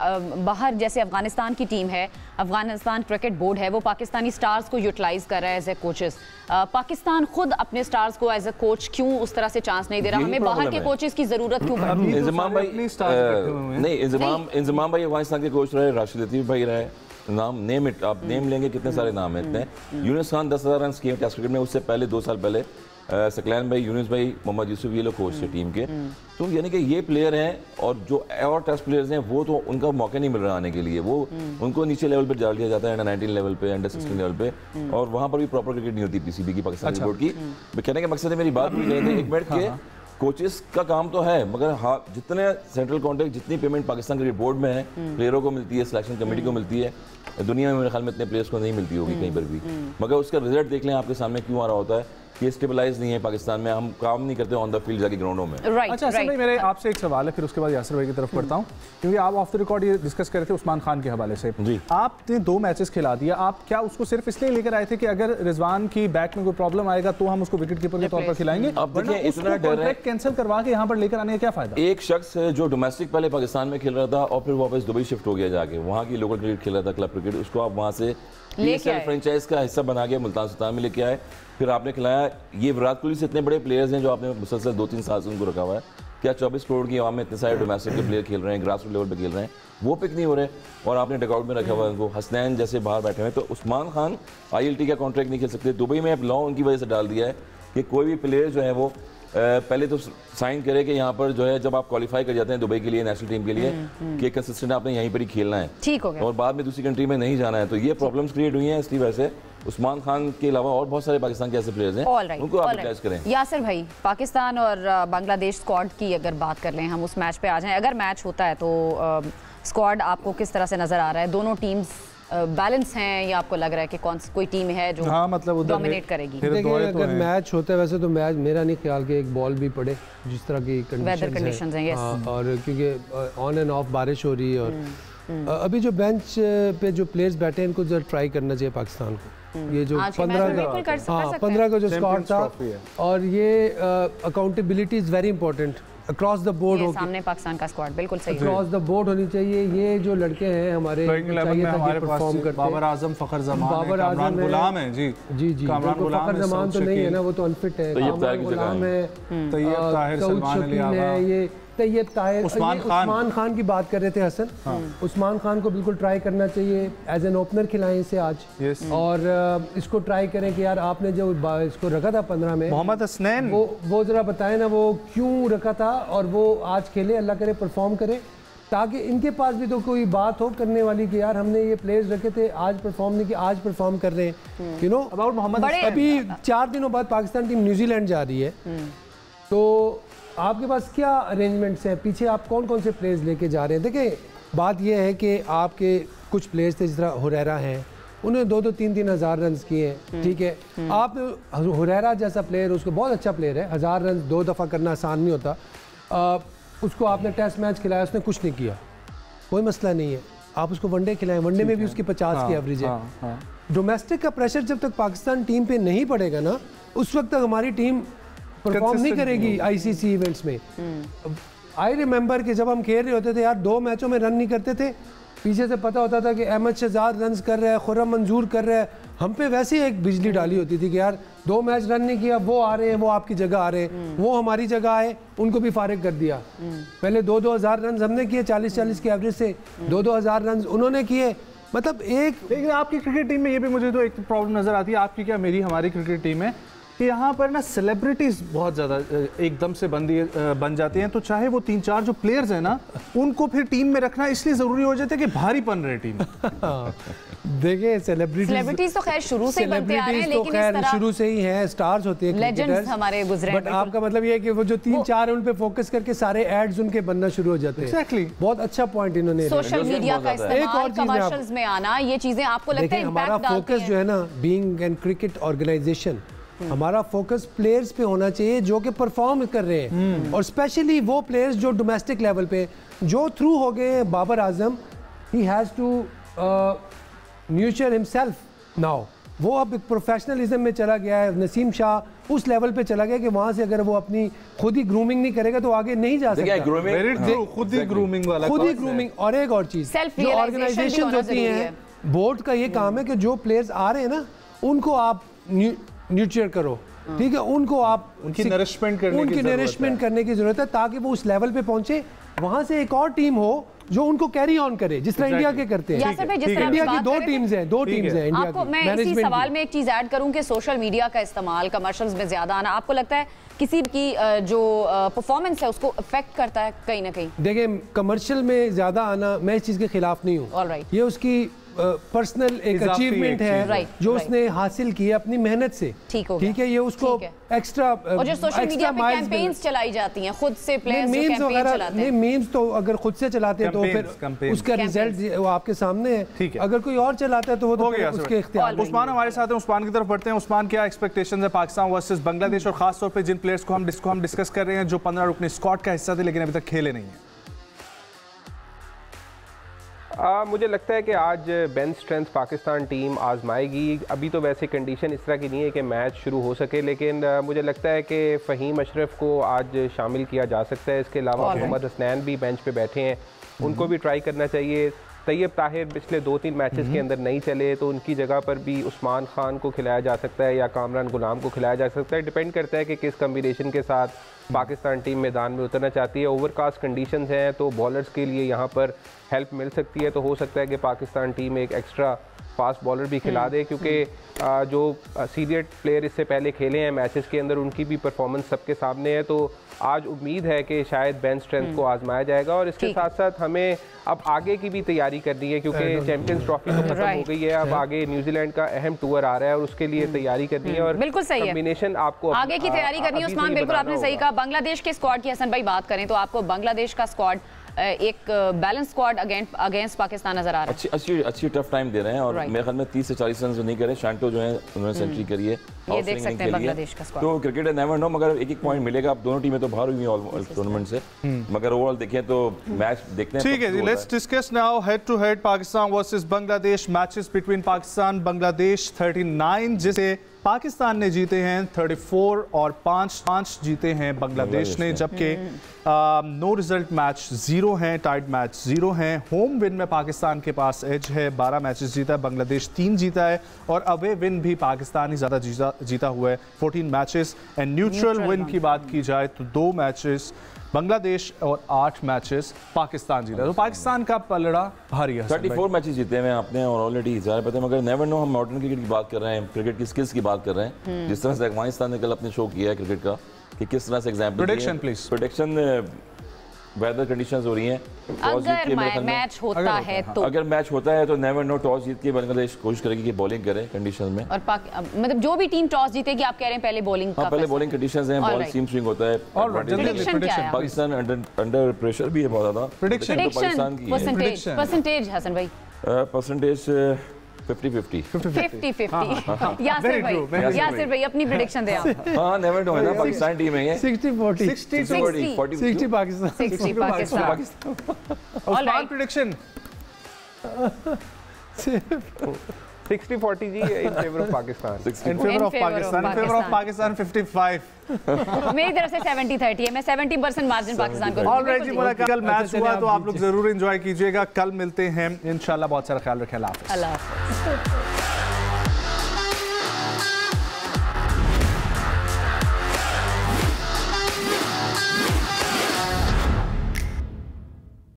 A: बाहर जैसे अफगानिस्तान की टीम है, अफगानिस्तान क्रिकेट बोर्ड है, वो पाकिस्तानी स्टार्स को यूटिलाइज कर रहा है एज ए कोचेस। पाकिस्तान खुद अपने स्टार्स को एज ए कोच क्यों उस तरह से चांस नहीं दे रहा? हमें बाहर के कोचेस की जरूरत क्यों पड़ रही है?
C: इंजमाम भाई नहीं, इंजमाम भाई अफगानिस्तान के कोच रहे, राशिद लतीफ़ भाई रहे, नाम नेम इट, आप नेम लेंगे कितने सारे नाम हैं इतने। यूनुस खान 10,000 रन किए टेस्ट क्रिकेट में, उससे पहले 2 साल पहले सकलैन भाई, यूनुस भाई, मोहम्मद यूसुफ, ये लोग कोच थे टीम के। तो यानी कि ये प्लेयर हैं, और जो और टेस्ट प्लेयर्स हैं वो तो उनका मौका नहीं मिल रहा आने के लिए, वो उनको नीचे लेवल पे डाल दिया जाता है, अंडर 19 लेवल पे, अंडर 16 लेवल पे, और वहाँ पर भी प्रॉपर क्रिकेट नहीं होती पीसीबी की, पाकिस्तान बोर्ड की। कहने का मकसद है, मेरी बात भी कही थी एक मिनट के, कोचेस का काम तो है, मगर हाँ जितने सेंट्रल कॉन्ट्रैक्ट, जितनी पेमेंट पाकिस्तान क्रिकेट बोर्ड में है, प्लेयरों को मिलती है, सिलेक्शन कमेटी को मिलती है, दुनिया में मेरे ख्याल में इतने प्लेयर्स को नहीं मिलती होगी कहीं पर भी। मगर उसका रिजल्ट देख लें आपके सामने क्यों आ रहा होता है कि स्टेबलाइज नहीं है पाकिस्तान में, हम काम नहीं करते ऑन द फील्ड जाके ग्राउंडों में।
B: अच्छा हसन भाई, मेरे आपसे एक सवाल है, फिर उसके बाद यासिर भाई की तरफ बढ़ता हूँ, क्योंकि आप ऑफ द रिकॉर्ड ये डिस्कस कर रहे थे उस्मान खान के हवाले से।
C: जी,
B: आपने 2 मैचेस खिला दिया, आप क्या उसको सिर्फ इसलिए लेकर आए थे कि अगर रिजवान की बैक में कोई प्रॉब्लम आएगा तो हम उसको विकेट कीपर के तौर पर खिलाएंगे?
C: अब देखिए, इतना डर है,
B: कैंसिल करवा के यहाँ पर लेकर आने का क्या फायदा?
C: एक शख्स जो डोमेस्टिक पहले पाकिस्तान में खेल रहा था और फिर वापस दुबई शिफ्ट हो गया जाके, वहाँ की लोकल क्रिकेट खेल रहा था, क्लब क्रिकेट, उसको आप वहाँ से फ्रेंचाइज का हिस्सा बना के मुल्तान सुल्तान में लेके आए, फिर आपने खिलाया। ये विराट कोहली से इतने बड़े प्लेयर्स हैं जो आपने मुसलसल 2-3 साल से उनको रखा हुआ है, क्या 24 करोड़ की आवाम में इतने सारे डोमेस्टिक के प्लेयर खेल रहे हैं, ग्रास रूट लेवल पे खेल रहे हैं, वो पिक नहीं हो रहे, और आपने डगआउट में रखा हुआ है उनको, हसनैन जैसे बाहर बैठे हुए हैं। तो उस्मान खान ILT का कॉन्ट्रैक्ट नहीं खेल सकते, दुबई में अब लॉ उनकी वजह से डाल दिया है कि कोई भी प्लेयर जो है वो पहले तो साइन करे कि यहाँ पर जो है जब आप क्वालिफाई कर जाते हैं दुबई के लिए, नेशनल टीम के लिए, कि कंसिस्टेंट आपने यहीं पर ही खेलना है,
A: ठीक हो गया, और
C: बाद में दूसरी कंट्री में नहीं जाना है। तो ये प्रॉब्लम्स क्रिएट हुई हैं, इसकी वजह से उस्मान खान के अलावा और बहुत सारे पाकिस्तान के ऐसे प्लेयर्स हैं, उनको आप यूटिलाइज करें।
A: यासिर भाई, पाकिस्तान और बांग्लादेश स्क्वाड की अगर बात कर लें, हम उस मैच पे आ जाएं, अगर मैच होता है तो स्क्वाड आपको किस तरह से नजर आ रहा है? दोनों टीम्स बैलेंस हैं या आपको लग रहा है कि कोई टीम है जो मतलब डोमिनेट करेगी?
D: देखिए, अगर मैच होता है वैसे तो मैच, मेरा नहीं ख्याल कि एक बॉल भी पड़े, जिस तरह की कंडीशंस हैं, और क्योंकि ऑन एंड ऑफ बारिश हो रही है, और अभी जो बेंच पे जो प्लेयर्स बैठे हैं इनको जरा ट्राई करना चाहिए पाकिस्तान को। ये जो 15 का जो स्क्वाड था, और ये accountability is very important across the board हो,
A: सामने पाकिस्तान का स्क्वाड बिल्कुल सही
D: अक्रॉस द बोर्ड होनी चाहिए। ये जो लड़के हैं हमारे,
B: हमारे परफॉर्म करते हैं, बाबर आजम, फखर जमान, कामरान गुलाम है, जी
D: जी जी, फखर जमान तो नहीं है ना, वो तो अनफिट है, कामरान गुलाम है, तैयब ताहिर, सलमान अली आगा, ये तैयब ताहिर, उस्मान खान की बात कर रहे थे हसन, उस्मान खान को बिल्कुल ट्राई करना चाहिए, एज एन ओपनर खिलाएं इसे आज, और इसको ट्राई करें कि यार आपने जो इसको रखा था 15 में,
B: मोहम्मद हसनैन,
D: वो जरा बताएं ना वो क्यों रखा था, और वो आज खेले, अल्लाह करे परफॉर्म करे, ताकि इनके पास भी तो कोई बात हो करने वाली कि यार हमने ये प्लेयर्स रखे थे, आज परफॉर्म नहीं किया, आज परफॉर्म कर रहे हैं, यू नो।
B: अबाउट मोहम्मद,
D: अभी 4 दिनों बाद पाकिस्तान टीम न्यूजीलैंड जा रही है, तो आपके पास क्या अरेंजमेंट्स हैं, पीछे आप कौन कौन से प्लेयर्स लेके जा रहे हैं? देखिए, बात यह है कि आपके कुछ प्लेयर्स थे, जिस तरह हुरैरा हैं, उन्होंने 2-3 हज़ार रन किए हैं, ठीक है। आप हुरैरा जैसा प्लेयर, उसको बहुत अच्छा प्लेयर है, 1000 रन 2 दफ़ा करना आसान नहीं होता, उसको आपने टेस्ट मैच खिलाया, उसने कुछ नहीं किया, कोई मसला नहीं है, आप उसको वनडे खिलाएं, वनडे में भी उसकी 50 की एवरेज है। डोमेस्टिक का प्रेशर जब तक पाकिस्तान टीम पे नहीं पड़ेगा ना, उस वक्त तक हमारी टीम परफॉर्म नहीं करेगी ICC इवेंट्स में। आई रिमेंबर कि जब हम खेल रहे होते थे यार, 2 मैचों में रन नहीं करते थे, पीछे से पता होता था कि अहमद शहजाद रन कर रहा है, खुर्रम मंजूर कर रहा है, हम पे वैसे ही एक बिजली डाली होती थी कि यार 2 मैच रन नहीं किया, वो आ रहे हैं, वो आपकी जगह आ रहे हैं, वो हमारी जगह आए, उनको भी फारिग कर दिया। पहले 2-2 हज़ार रन हमने किए, 40-40 की एवरेज से 2-2 हज़ार रन उन्होंने किए, मतलब एक।
B: लेकिन आपकी क्रिकेट टीम में ये भी मुझे तो एक प्रॉब्लम नजर आती है, आपकी क्या मेरी, हमारी क्रिकेट टीम में, कि यहाँ पर ना सेलिब्रिटीज बहुत ज़्यादा एकदम से बन जाती हैं, तो चाहे वो 3-4 जो प्लेयर्स हैं ना, उनको फिर टीम में रखना इसलिए ज़रूरी हो जाता है कि भारीपन रहे टीम।
D: देखिए, सेलिब्रिटीज
A: तो खैर शुरू से बनते आ रहे हैं, लेकिन
D: खैर शुरू से ही हैं, स्टार्स होते हैं,
A: लेजेंड्स हमारे गुजरे हैं।
D: बट आपका मतलब ये है कि वो जो 3-4 है उन पे फोकस करके सारे एड्स उनके बनना शुरू हो जाते हैं।
B: एग्जैक्टली,
D: बहुत अच्छा पॉइंट इन्होंने,
A: सोशल मीडिया का इस्तेमाल, कमर्शियल्स में आना, ये चीजें आपको लगता है
D: हमारा फोकस जो है ना, बीइंग एन क्रिकेट ऑर्गेनाइजेशन, हमारा फोकस प्लेयर्स पे होना चाहिए जो कि परफॉर्म कर रहे हैं, और स्पेशली वो प्लेयर्स जो डोमेस्टिक लेवल पे जो थ्रू हो गए हैं। Babar Azam, he has to nurture himself now. वो अब प्रोफेशनलिज्म में चला गया है। नसीम शाह उस लेवल पे चला गया कि वहाँ से अगर वो अपनी खुद ही ग्रूमिंग नहीं करेगा तो आगे नहीं जा सकता।
B: खुद ही ग्रूमिंग वाला,
D: खुद ही ग्रूमिंग। और एक और चीज़, जो ऑर्गेनाइजेशन होती हैं, बोर्ड का ये काम है कि जो प्लेयर्स आ रहे हैं ना, उनको आप न्यूट्रियर करो, ठीक है, उनको आप
B: उनकी नरिशमेंट
D: करने की जरूरत है ताकि वो उस लेवल पे पहुंचे। वहां से एक और टीम हो जो उनको कैरी ऑन करे, जिस तरह इंडिया के करते हैं। इंडिया की दो टीम्स हैं इंडिया की।
A: मैं इसी सवाल में एक चीज ऐड करूं कि सोशल मीडिया का इस्तेमाल, कमर्शियल्स में ज्यादा आना, आपको लगता है किसी की जो परफॉर्मेंस है उसको अफेक्ट करता है कहीं ना कहीं?
D: देखिए, कमर्शियल में ज्यादा आना, मैं इस चीज के खिलाफ नहीं हूँ। ये उसकी पर्सनल एक अचीवमेंट है जो उसने हासिल की है अपनी मेहनत से, ठीक है। ये उसको एक्स्ट्रा,
A: और जो सोशल मीडिया पे कैंपेन्स चलाई जाती हैं खुद से, प्लेयर्स जो कैंपेन चलाते हैं,
D: मीम्स तो अगर खुद से चलाते हैं तो फिर उसका रिजल्ट वो आपके सामने है। अगर कोई और चलाता है तो वो तो उसके इख्तियार।
B: उस्मान हमारे साथ हैं, उस्मान की तरफ बढ़ते हैं। उस्मान, क्या एक्सपेक्टेशंस है पाकिस्तान वर्सेस बांग्लादेश, और खास तौर पे जिन प्लेयर्स को हम डिस्कस कर रहे हैं जो 15 रुकनी स्क्वाड का हिस्सा थे लेकिन अभी तक खेले नहीं हैं?
E: मुझे लगता है कि आज बेंच स्ट्रेंथ पाकिस्तान टीम आजमाएगी। अभी तो वैसे कंडीशन इस तरह की नहीं है कि मैच शुरू हो सके, लेकिन मुझे लगता है कि फ़हीम अशरफ को आज शामिल किया जा सकता है। इसके अलावा मोहम्मद हसनैन भी बेंच पे बैठे हैं, उनको भी ट्राई करना चाहिए। तैयब ताहिर पिछले 2-3 मैचेस के अंदर नहीं चले तो उनकी जगह पर भी उस्मान खान को खिलाया जा सकता है या कामरान गुलाम को खिलाया जा सकता है। डिपेंड करता है कि किस कम्बिनेशन के साथ पाकिस्तान टीम मैदान में उतरना चाहती है। ओवरकास्ट कंडीशंस हैं तो बॉलर्स के लिए यहाँ पर हेल्प मिल सकती है, तो हो सकता है कि पाकिस्तान टीम एक एक्स्ट्रा फास्ट बॉलर भी खिला दे, क्योंकि जो सीनियर प्लेयर इससे पहले खेले हैं मैचेस के अंदर उनकी भी परफॉर्मेंस सबके सामने है। तो आज उम्मीद है कि शायद बेंच स्ट्रेंथ को आजमाया जाएगा। और इसके साथ साथ हमें अब आगे की भी तैयारी करनी है, क्योंकि चैंपियंस ट्रॉफी तो खत्म हो गई है, अब आगे न्यूजीलैंड का अहम टूर आ रहा है और उसके लिए तैयारी करनी है। और
A: बिल्कुल सही है,
E: कॉम्बिनेशन आपको
A: आगे की तैयारी करनी है। उस्मान, बिल्कुल आपने सही कहा। बांग्लादेश के स्क्वाड की हसन भाई बात करें तो आपको बांग्लादेश का स्क्वाड एक बैलेंस स्क्वाड अगेंस्ट पाकिस्तान नजर आ रहा है।
C: अच्छी टफ टाइम दे रहे हैं और मेरे ख्याल में 30 से 40 रन नहीं करे। शांटो जो है उन्होंने सेंचुरी करी है,
A: ये देख सकते हैं बांग्लादेश का स्क्वाड।
C: तो क्रिकेट नेवर नो, मगर एक पॉइंट मिलेगा। अब दोनों टीमें तो बाहर हुई हैं टूर्नामेंट से, मगर ओवरऑल देखें तो मैच देखते हैं।
B: ठीक है जी, let's discuss now head to head Pakistan versus Bangladesh matches between Pakistan Bangladesh 39 जिसे पाकिस्तान ने जीते हैं 34 और 5 जीते हैं बांग्लादेश ने, जबकि नो रिजल्ट मैच 0 हैं, टाइड मैच 0 हैं। होम विन में पाकिस्तान के पास एज है, 12 मैचेस जीता है, बांग्लादेश 3 जीता है और अवे विन भी पाकिस्तान ही ज़्यादा जीता हुआ है 14 मैचेस। एंड न्यूट्रल विन की बात की जाए तो 2 मैचेस बांग्लादेश और 8 मैचेस पाकिस्तान जीता। तो पाकिस्तान का पलड़ा भारी है।
C: 34 मैचेस जीते हैं आपने और ऑलरेडी ज़्यादा पता है, मगर नेवर नो। हम मॉडर्न क्रिकेट की बात कर रहे हैं, क्रिकेट की स्किल्स की बात कर रहे हैं, जिस तरह से अफगानिस्तान ने कल अपने शो किया है क्रिकेट का कि किस तरह से example.
B: Prediction please.
C: Prediction, weather conditions हो रही हैं,
A: अगर मैच होता है तो
C: अगर मैच होता है तो नेवर नो, टॉस जीत के बांग्लादेश कोशिश करेगी कि बॉलिंग करे कंडीशन में।
A: और मतलब जो भी टीम टॉस जीतेगी, आप कह रहे हैं पहले बॉलिंग का,
C: पहले बॉलिंग कंडीशंस हैं, बॉल सीम स्विंग होता है। पाकिस्तान अंडर प्रेशर भी है बहुत ज्यादा।
A: प्रेडिक्शन परसेंटेज हसन भाई,
C: परसेंटेज 50-50
A: यासिर भाई अपनी प्रेडिक्शन दे आप।
C: हाँ, नेवर नो है ना, पाकिस्तान टीम है ये।
D: 60-40 60 पाकिस्तान
A: 60 पाकिस्तान।
B: उस्मान प्रेडिक्शन
E: 60-40 जी in favour of Pakistan.
B: In favour of Pakistan, in favour of Pakistan 55।
A: मेरी तरफ से 70-30 है, मैं 70% मार्जिन पाकिस्तान को।
B: ऑलराइट जी, कल मैच हुआ तो आप लोग जरूर एंजॉय कीजिएगा। कल मिलते हैं इंशाल्लाह। बहुत सारा ख्याल रखें। अल्लाह हाफ़िज़।